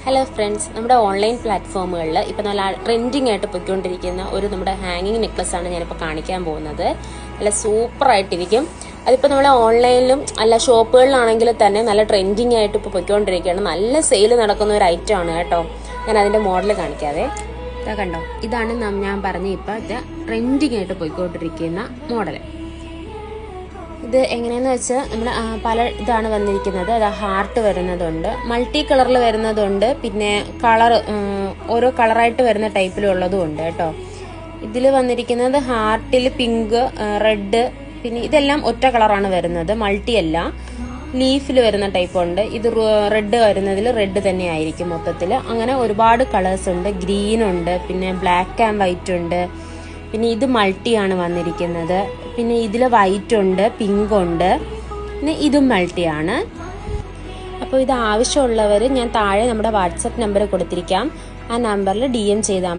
Hello friends, നമ്മുടെ online പ്ലാറ്റ്ഫോമുകളിൽ ഇപ്പോൾ നല്ല ട്രെൻഡിങ് ആയിട്ട് പൊയ്ക്കൊണ്ടിരിക്കുന്ന ഒരു നമ്മുടെ ഹാങ്ങിങ് നെക്ലസ് ആണ് ഞാനിപ്പോൾ കാണിക്കാൻ പോകുന്നത്. നല്ല സൂപ്പറായിട്ടിരിക്കും. അതിപ്പോൾ നമ്മൾ ഓൺലൈനിലും അല്ല ഷോപ്പുകളിലാണെങ്കിൽ തന്നെ നല്ല ട്രെൻഡിങ് ആയിട്ട് ഇപ്പോൾ പൊയ്ക്കൊണ്ടിരിക്കുകയാണ്. നല്ല സെയിൽ നടക്കുന്ന ഒരു ഐറ്റം ആണ് കേട്ടോ. ഞാൻ അതിൻ്റെ മോഡൽ കാണിക്കാവേ. ഇതാ കണ്ടോ, ഇതാണ് ഞാൻ പറഞ്ഞ ഇപ്പോൾ ഇത് ട്രെൻഡിങ് ആയിട്ട് പൊയ്ക്കൊണ്ടിരിക്കുന്ന മോഡൽ. ഇത് എങ്ങനെയാന്ന് വെച്ചാൽ നമ്മൾ പല ഇതാണ് വന്നിരിക്കുന്നത്. അത് ഹാർട്ട് വരുന്നതുണ്ട്, മൾട്ടി കളറിൽ വരുന്നതുണ്ട്, പിന്നെ കളർ ഓരോ കളറായിട്ട് വരുന്ന ടൈപ്പിലുള്ളതും ഉണ്ട് കേട്ടോ. ഇതിൽ വന്നിരിക്കുന്നത് ഹാർട്ടിൽ പിങ്ക്, റെഡ്, പിന്നെ ഇതെല്ലാം ഒറ്റ കളറാണ് വരുന്നത്, മൾട്ടി അല്ല. ലീഫിൽ വരുന്ന ടൈപ്പ് ഉണ്ട്. ഇത് റെഡ് വരുന്നതിൽ റെഡ് തന്നെ ആയിരിക്കും മൊത്തത്തിൽ. അങ്ങനെ ഒരുപാട് കളേഴ്സ് ഉണ്ട്. ഗ്രീൻ ഉണ്ട്, പിന്നെ ബ്ലാക്ക് ആൻഡ് വൈറ്റ് ഉണ്ട്, പിന്നെ ഇത് മൾട്ടിയാണ് വന്നിരിക്കുന്നത്. പിന്നെ ഇതിൽ വൈറ്റ് ഉണ്ട്, പിങ്ക് ഉണ്ട്, പിന്നെ ഇതും മൾട്ടിയാണ്. അപ്പോൾ ഇത് ആവശ്യമുള്ളവർ ഞാൻ താഴെ നമ്മുടെ വാട്സപ്പ് നമ്പർ കൊടുത്തിരിക്കാം. ആ നമ്പറിൽ DM ചെയ്താൽ